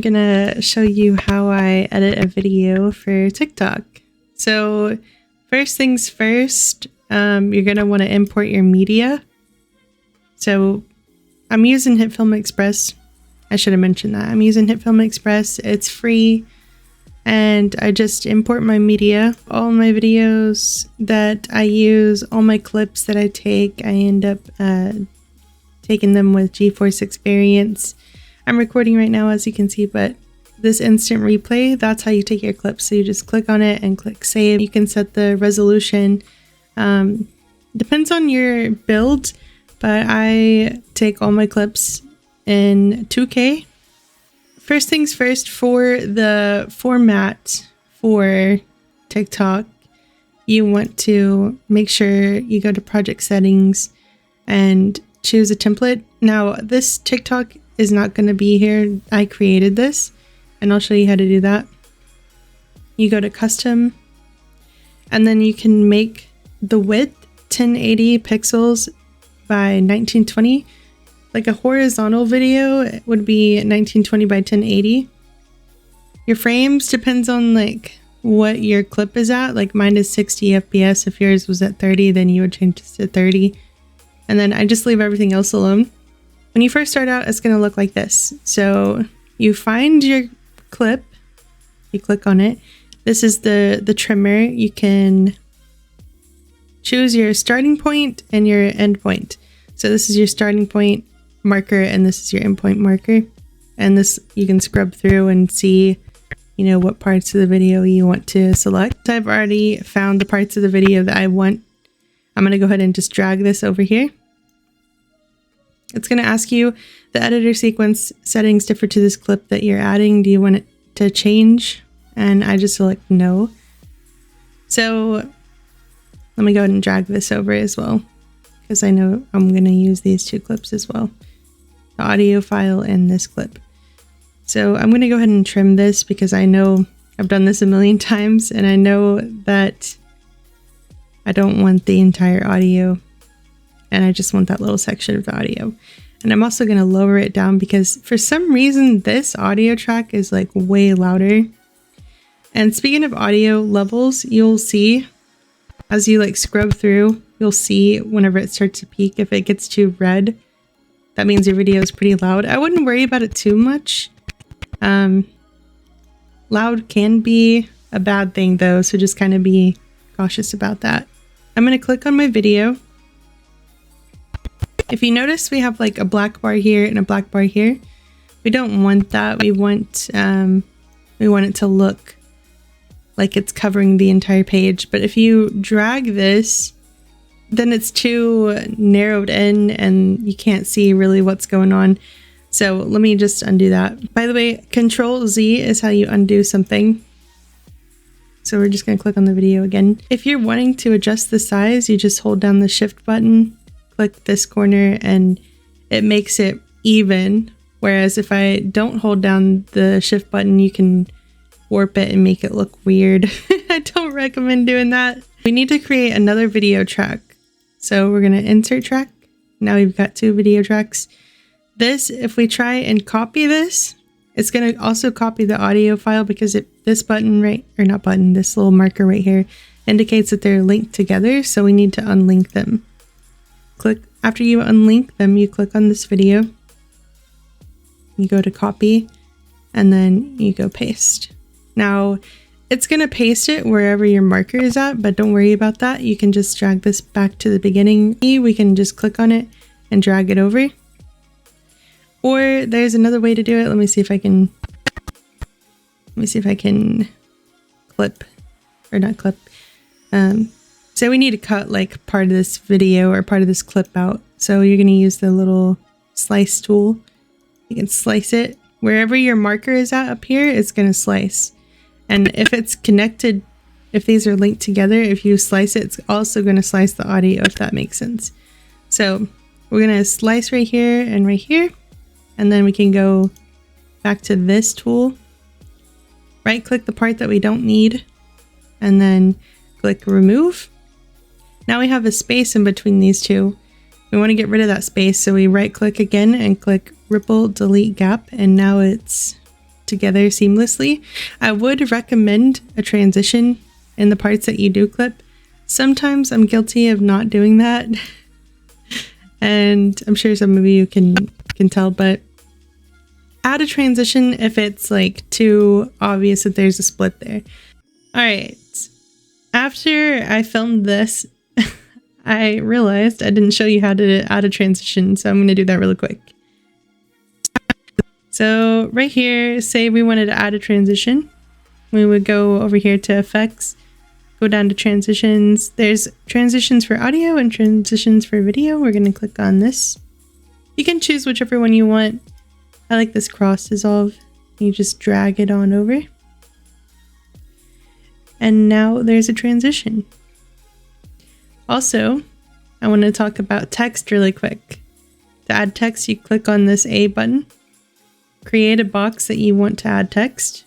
Gonna show you how I edit a video for TikTok. So first things first, you're gonna want to import your media. So I'm using HitFilm Express. I should have mentioned that. I'm using HitFilm Express. It's free, and I just import my media. All my videos that I use, all my clips that I take, I end up taking them with GeForce Experience. I'm recording right now, as you can see, but this instant replay, that's how you take your clips. So you just click on it and click save. You can set the resolution. Depends on your build, but I take all my clips in 2K. First things first, for the format for TikTok, you want to make sure you go to project settings and choose a template. Now, this TikTok is not going to be here. I created this, and I'll show you how to do that. You go to custom, and then you can make the width 1080 pixels by 1920. Like a horizontal video, it would be 1920 by 1080. Your frames depends on like what your clip is at. Like mine is 60 FPS. If yours was at 30, then you would change this to 30. And then I just leave everything else alone. When you first start out, it's going to look like this. So you find your clip, you click on it. This is the trimmer. You can choose your starting point and your end point. So this is your starting point marker, and this is your end point marker. And this, you can scrub through and see, you know, what parts of the video you want to select. So I've already found the parts of the video that I want. I'm going to go ahead and just drag this over here. It's going to ask you, the editor sequence settings differ to this clip that you're adding. Do you want it to change? And I just select no. So let me go ahead and drag this over as well, because I know I'm going to use these two clips as well. The audio file and this clip. So I'm going to go ahead and trim this because I know I've done this a million times, and I know that I don't want the entire audio. And I just want that little section of the audio. And I'm also going to lower it down because for some reason this audio track is like way louder. And speaking of audio levels, you'll see as you like scrub through, you'll see whenever it starts to peak, if it gets too red, that means your video is pretty loud. I wouldn't worry about it too much. Loud can be a bad thing though, so just kind of be cautious about that. I'm going to click on my video. If you notice, we have like a black bar here and a black bar here. We don't want that. We want it to look like it's covering the entire page. But if you drag this, then it's too narrowed in and you can't see really what's going on. So let me just undo that. By the way, Control Z is how you undo something. So we're just going to click on the video again. If you're wanting to adjust the size, you just hold down the shift button, click this corner, and it makes it even. Whereas if I don't hold down the shift button, you can warp it and make it look weird. I don't recommend doing that. We need to create another video track. So we're going to insert track. Now we've got two video tracks. This, if we try and copy this, it's going to also copy the audio file because this button this little marker right here indicates that they're linked together. So we need to unlink them. After you unlink them, you click on this video, you go to copy, and then you go paste. Now it's going to paste it wherever your marker is at, but don't worry about that. You can just drag this back to the beginning. We can just click on it and drag it over. Or there's another way to do it. Let me see if I can clip, or not clip. So we need to cut like part of this video or part of this clip out. So you're going to use the little slice tool. You can slice it. Wherever your marker is at up here, it's going to slice. And if it's connected, if these are linked together, if you slice it, it's also going to slice the audio, if that makes sense. So we're going to slice right here and right here. And then we can go back to this tool. Right click the part that we don't need. And then click remove. Now we have a space in between these two. We want to get rid of that space, so we right click again and click ripple delete gap, and now it's together seamlessly. I would recommend a transition in the parts that you do clip. Sometimes I'm guilty of not doing that. And I'm sure some of you can tell, but add a transition if it's like too obvious that there's a split there. All right. After I filmed this, I realized I didn't show you how to add a transition, so I'm going to do that really quick. So right here, say we wanted to add a transition. We would go over here to effects, go down to transitions. There's transitions for audio and transitions for video. We're going to click on this. You can choose whichever one you want. I like this cross dissolve. You just drag it on over. And now there's a transition. Also, I want to talk about text really quick. To add text, you click on this A button. Create a box that you want to add text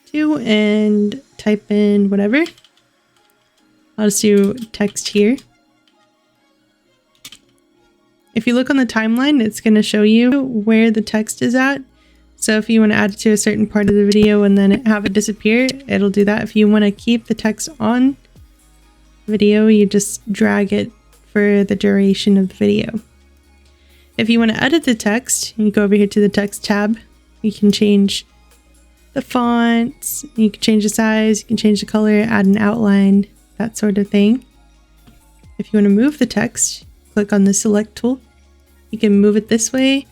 to and type in whatever. I'll just do text here. If you look on the timeline, it's going to show you where the text is at. So if you want to add it to a certain part of the video and then have it disappear, it'll do that. If you want to keep the text on video, you just drag it for the duration of the video. If you want to edit the text, you go over here to the text tab. You can change the fonts, you can change the size, you can change the color, add an outline, that sort of thing. If you want to move the text, click on the select tool. You can move it this way,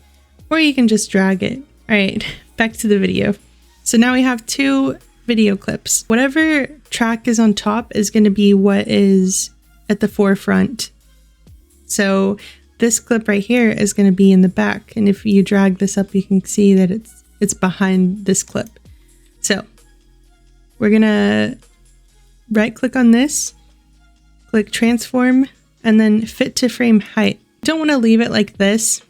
or you can just drag it. All right, back to the video. So now we have two video clips. Whatever track is on top is going to be what is at the forefront. So this clip right here is going to be in the back. And if you drag this up, you can see that it's behind this clip. So we're going to right click on this, click transform, and then fit to frame height. Don't want to leave it like this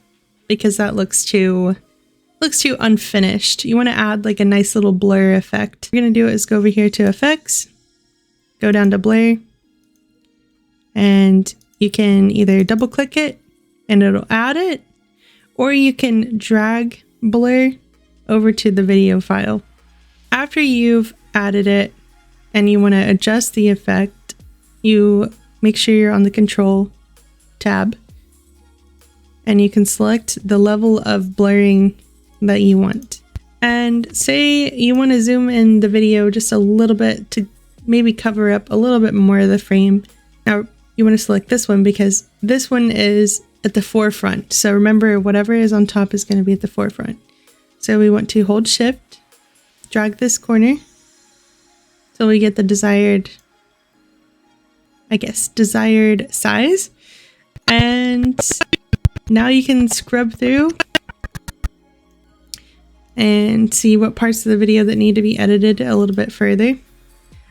because that looks too unfinished. You want to add like a nice little blur effect. What you're going to do is go over here to effects, go down to blur, and you can either double click it and it'll add it, or you can drag blur over to the video file. After you've added it and you want to adjust the effect, you make sure you're on the control tab and you can select the level of blurring that you want. And say you want to zoom in the video just a little bit to maybe cover up a little bit more of the frame. Now you want to select this one because this one is at the forefront. So remember, whatever is on top is going to be at the forefront. So we want to hold shift, drag this corner till we get the desired size. And now you can scrub through and see what parts of the video that need to be edited a little bit further.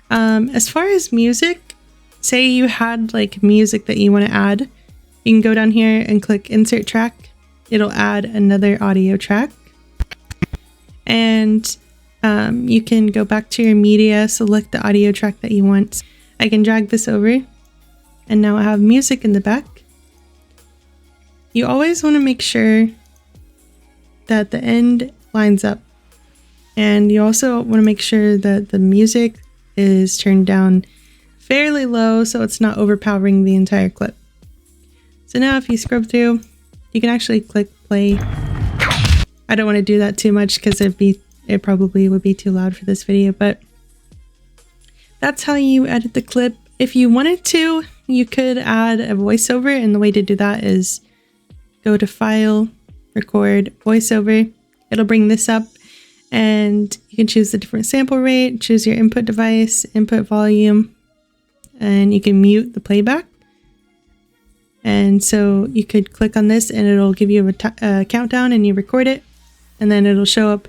As far as music, say you had like music that you want to add, you can go down here and click insert track. It'll add another audio track. And you can go back to your media, select the audio track that you want. I can drag this over and now I have music in the back. You always want to make sure that the end lines up, and you also want to make sure that the music is turned down fairly low so it's not overpowering the entire clip. So now if you scrub through, you can actually click play. I don't want to do that too much because it probably would be too loud for this video, but that's how you edit the clip. If you wanted to, you could add a voiceover, and the way to do that is go to File, Record, Voiceover. It'll bring this up and you can choose the different sample rate, choose your input device, input volume, and you can mute the playback. And so you could click on this and it'll give you a countdown and you record it, and then it'll show up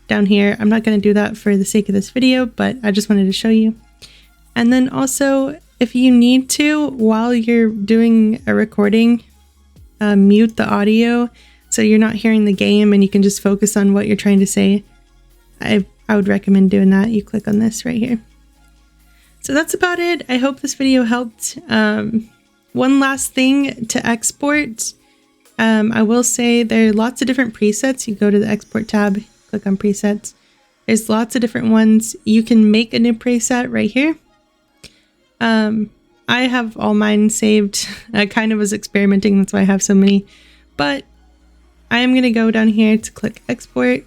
down here. I'm not going to do that for the sake of this video, but I just wanted to show you. And then also, if you need to, while you're doing a recording, mute the audio so you're not hearing the game and you can just focus on what you're trying to say. I would recommend doing that. You click on this right here. So that's about it. I hope this video helped. One last thing to export. I will say there are lots of different presets. You go to the export tab, click on presets. There's lots of different ones. You can make a new preset right here. I have all mine saved. I kind of was experimenting, that's why I have so many. But I am going to go down here to click export.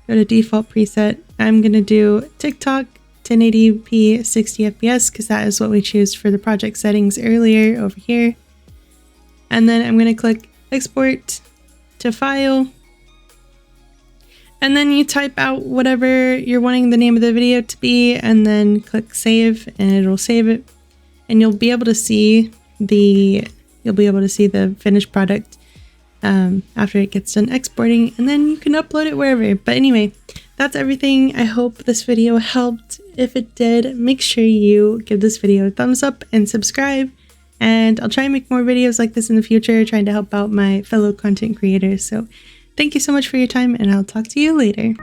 Go to default preset. I'm going to do TikTok 1080p 60 fps because that is what we choose for the project settings earlier over here. And then I'm going to click export to file. And then you type out whatever you're wanting the name of the video to be and then click save and it'll save it. And you'll be able to see the finished product after it gets done exporting, and then you can upload it wherever. But anyway, that's everything. I hope this video helped. If it did, make sure you give this video a thumbs up and subscribe. And I'll try and make more videos like this in the future, trying to help out my fellow content creators. So thank you so much for your time, and I'll talk to you later.